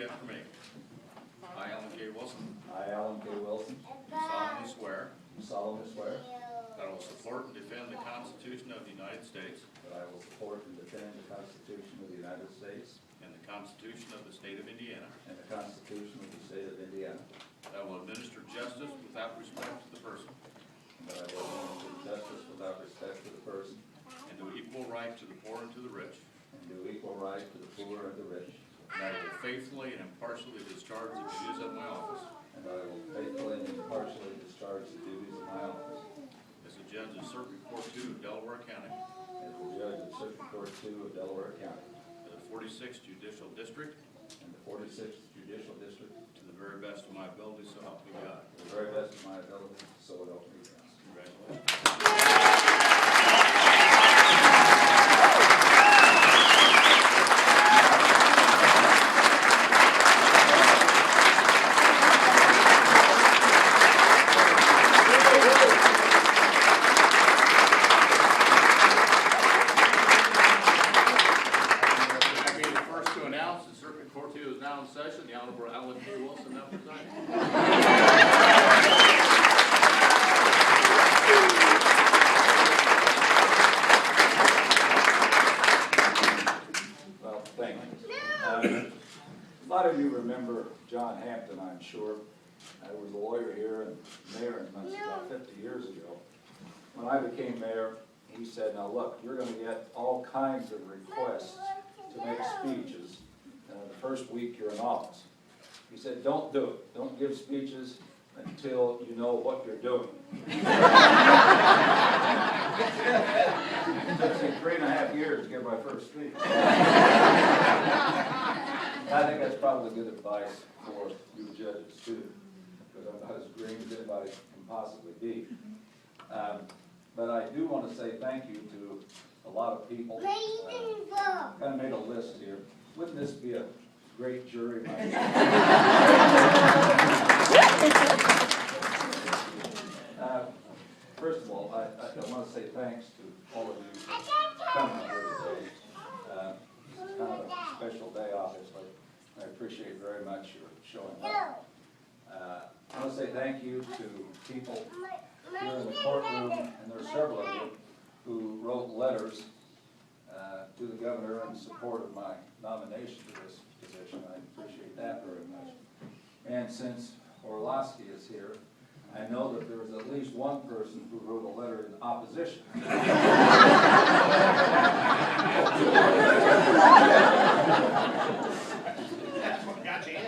after me. I, Alan K. Wilson, I, Alan K. Wilson, do solemnly swear that that I will support and defend the Constitution of the United States I will support and defend the Constitution of the United States and the Constitution of the State of Indiana. and the Constitution of the State of Indiana, That I will administer justice without respect to the person and that I will administer justice without respect to the person, and do equal right to the poor and to the rich. and do equal right to the poor and the rich, And I will faithfully and impartially discharge the duties of my office and that I will faithfully and impartially discharge the duties of my office as a judge of Circuit Court 2 of Delaware County, as the judge of Circuit Court 2 of Delaware County, of the 46th Judicial District, and the 46th Judicial District, to the very best of my ability, so help me God. to the very best of my ability, so help me God. Congratulations. I'll be the first to announce that Circuit Court 2 is now in session. The Honorable Alan K. Wilson now presiding. Well, thank you. A lot of you remember John Hampton, I'm sure. I was a lawyer here and mayor in Muncie about 50 years ago. When I became mayor, he said, now look, you're going to get all kinds of requests to make speeches the first week you're in office. He said, don't do it. Don't give speeches until you know what you're doing. It took me 3.5 years to give my first speech. I think that's probably good advice for you judges too, because I'm not as green as anybody can possibly be. But I do want to say thank you to a lot of people. Kind of made a list here. Wouldn't this be a great jury? First of all, I want to say thanks to all of you for coming here today. It's kind of a special day, obviously. I appreciate very much your showing up. I want to say thank you to people here in the courtroom, and there are several of you who wrote letters to the governor in support of my nomination to this position. I appreciate that very much. And since Orlowski is here, I know that there was at least one person who wrote a letter in opposition. That's what got you in.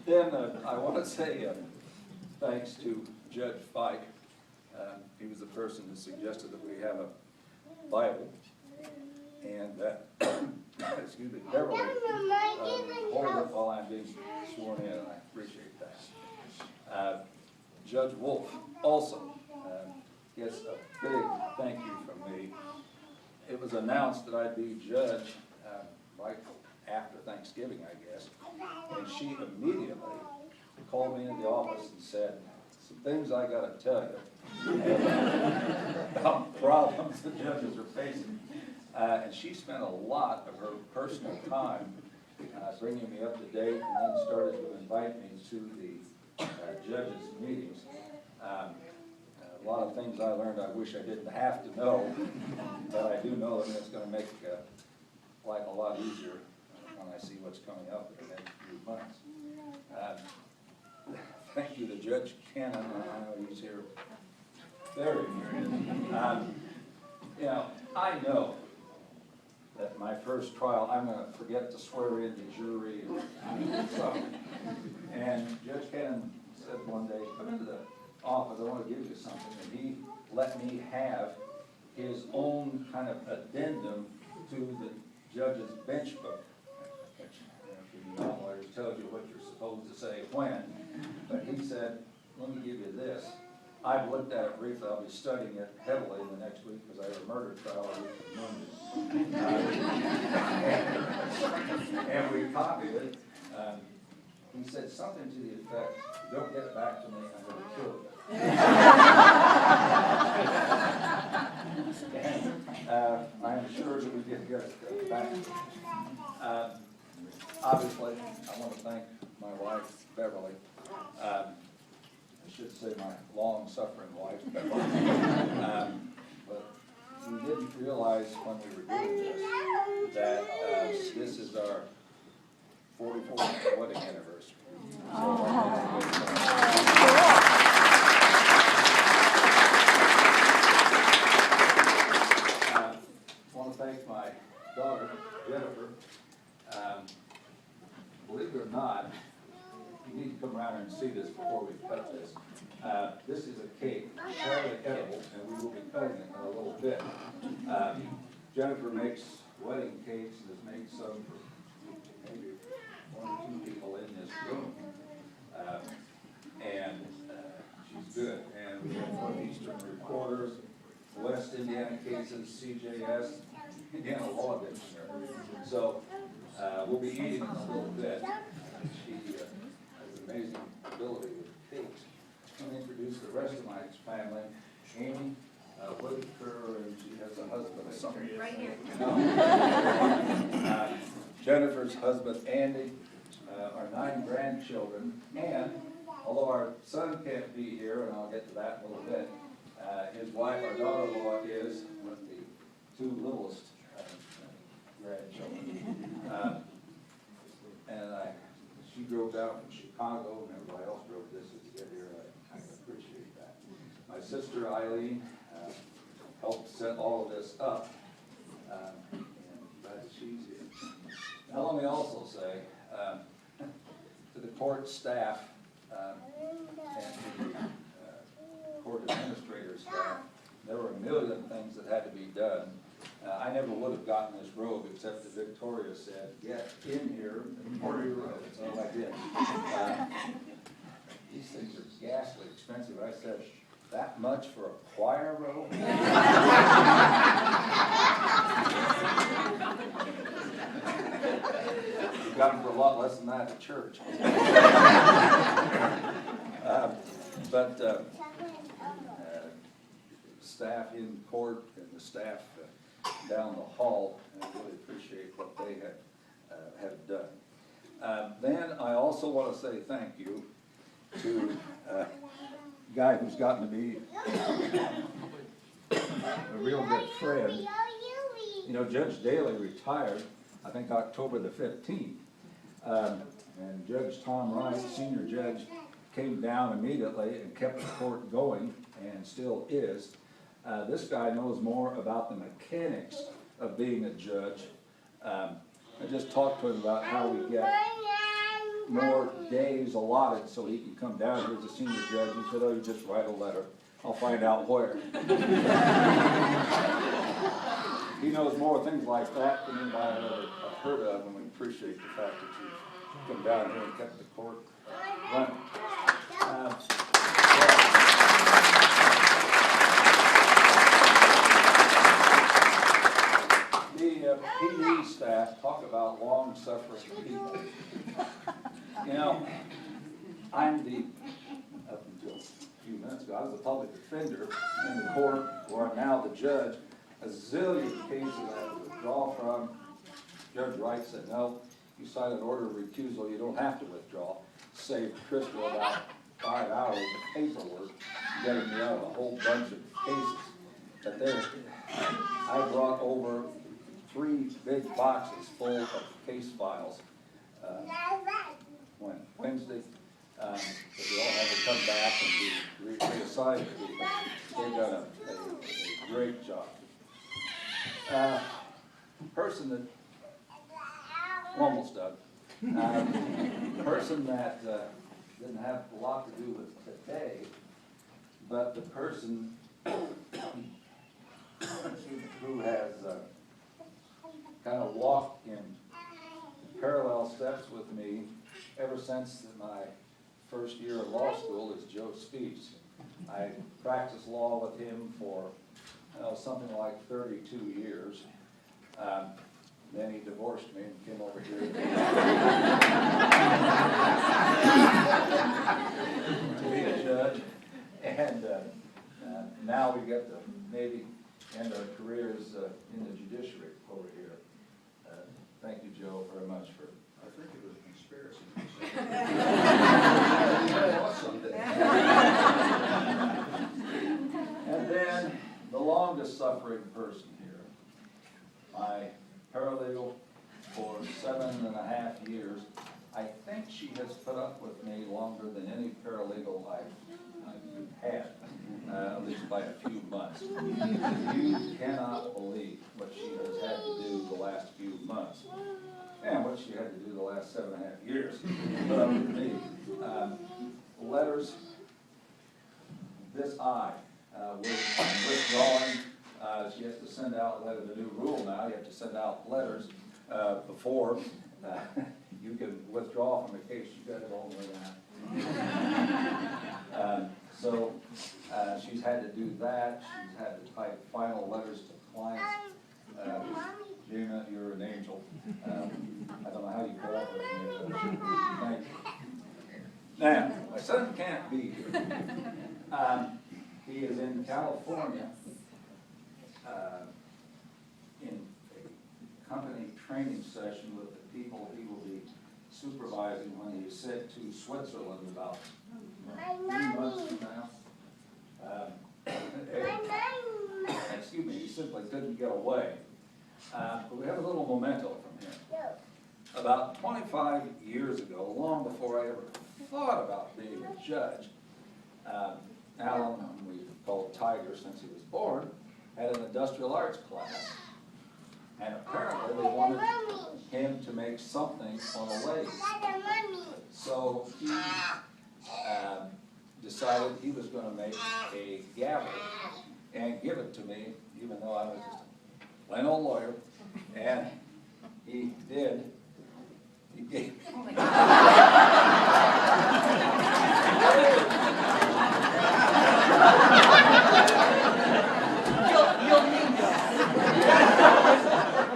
Then I want to say thanks to Judge Fike. He was the person who suggested that we have a Bible. And excuse me, Beverly hold it while I'm being sworn in, and I appreciate that. Judge Wolf also gets a big thank you from me. It was announced that I'd be judge right after Thanksgiving, I guess, and she immediately called me into the office and said, some things I got to tell you about problems the judges are facing. And she spent a lot of her personal time bringing me up to date, and then started to invite me to the judges' meetings. A lot of things I learned I wish I didn't have to know, but I do know that it's going to make life a lot easier when I see what's coming up in the next few months. Thank you to Judge Cannon. I know he's here. There he is. You know, I know that my first trial, I'm going to forget to swear in the jury. And Judge Cannon said one day, come into the office, I want to give you something. And he let me have his own kind of addendum to the judge's bench book. Which, non-lawyers tells you what you're supposed to say when. But he said, let me give you this. I've looked at it briefly. I'll be studying it heavily in the next week because I have a murder trial a week from Monday. And we copied it. He said something to the effect, don't get back to me, I'm going to kill you. I am sure that we get good back. Obviously, I want to thank my wife, Beverly. I should say my long-suffering wife, Beverly. But we didn't realize when we were doing this that this is our 44th wedding anniversary. So, I want to thank my daughter, Jennifer. Believe it or not, you need to come around and see this before we cut this. This is a cake, entirely edible, and we will be cutting it in a little bit. Jennifer makes wedding cakes and has made some for maybe 1 or 2 people in this room. And she's good. And we have Northeastern Recorders, West Indiana Cases, CJS, Indiana Law Dictionary. So we'll be eating in a little bit. She has amazing ability with cakes. I'm going to introduce the rest of my family. Amy Whitaker, and she has a husband. Right here. Jennifer's husband, Andy, our 9 grandchildren, and although our son can't be here, and I'll get to that in a little bit, his wife, our daughter-in-law, is with the 2 littlest grandchildren. And she drove down from Chicago, and everybody else drove distance to get here. I appreciate that. My sister Eileen helped set all of this up, and glad that she's here. Now let me also say to the court staff and to the court administrator staff, there were a million things that had to be done. I never would have gotten this robe except that Victoria said, "Get in here and order your robe." So I did. These things are ghastly expensive. I said, "That much for a choir robe?" You got them for a lot less than that at church. Staff in court and the staff down the hall, and I really appreciate what they have done. Then I also want to say thank you to a guy who's gotten to be a real good friend. You know, Judge Daly retired, I think October the 15th. And Judge Tom Wright, senior judge, came down immediately and kept the court going, and still is. This guy knows more about the mechanics of being a judge. I just talked to him about how we get more days allotted so he can come down here as a senior judge. He said, "Oh, you just write a letter. I'll find out where." He knows more things like that than anybody I've ever heard of, and we appreciate the fact that you've come down here and kept the court running. The PD staff talk about long-suffering people. You know, up until a few minutes ago, I was a public defender in the court, where I'm now the judge. A zillion cases I had to withdraw from. Judge Wright said, "No, you sign an order of recusal, you don't have to withdraw." Saved Crystal about 5 hours of paperwork, getting me out of a whole bunch of cases. But I brought over 3 big boxes full of case files Wednesday. But we all had to come back and be reassigned to people. They've done a great job. Person that, almost done, person that didn't have a lot to do with today, but the person who has kind of walked in parallel steps with me ever since my first year of law school is Joe Spees. I practiced law with him for something like 32 years. Then he divorced me and came over here to be a judge. And now we get to maybe end our careers in the judiciary over here. Thank you, Joe, very much for. I think it was a conspiracy. And then the longest suffering person here, my paralegal for 7.5 years. I think she has put up with me longer than any paralegal I've had, at least by a few months. You cannot believe what she has had to do the last few months, and what she had to do the last 7.5 years. Put up with me. Letters, this was withdrawing. She has to send out letters. The new rule now, you have to send out letters before you can withdraw from a case. You guys all know that. So she's had to do that. She's had to type final letters to clients. Gina, you're an angel. I don't know how you put up with me. Thank you. Now, my son can't be here. He is in California in a company training session with the people he will be supervising when he is sent to Switzerland about 3 months from now. Excuse me, he simply couldn't get away. But we have a little memento from him. About 25 years ago, long before I ever thought about being a judge, Alan, whom we called Tiger since he was born, had an industrial arts class. And apparently they wanted him to make something on a lathe. So he decided he was going to make a gavel and give it to me, even though I was just a plain old lawyer. And he did. He gave me. You'll need this.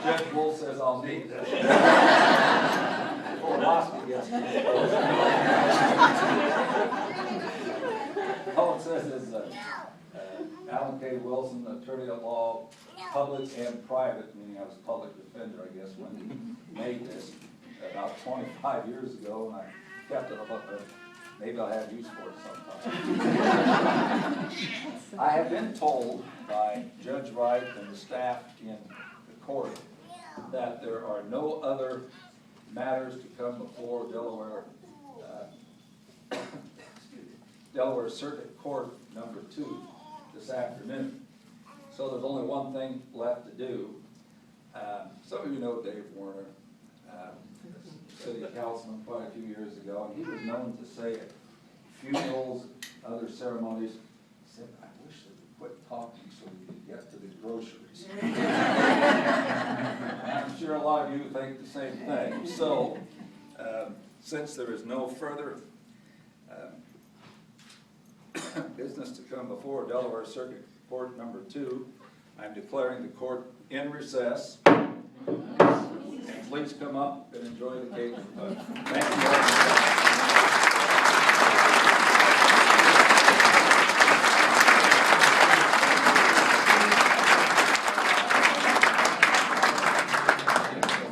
Judge Wolf says I'll need this. Before Rosky gets me. All it says is Alan K. Wilson, attorney at law, public and private, meaning I was a public defender, I guess, when he made this about 25 years ago, and I kept it up. Maybe I'll have use for it sometime. I have been told by Judge Wright and the staff in the court that there are no other matters to come before Delaware Circuit Court number 2 this afternoon. So there's only one thing left to do. Some of you know Dave Warner, city councilman quite a few years ago, and he was known to say at funerals, other ceremonies, he said, I wish they would quit talking so we could get to the groceries. I'm sure a lot of you think the same thing. So, since there is no further business to come before Delaware Circuit Court number 2, I'm declaring the court in recess. And please come up and enjoy the cake. Thank you.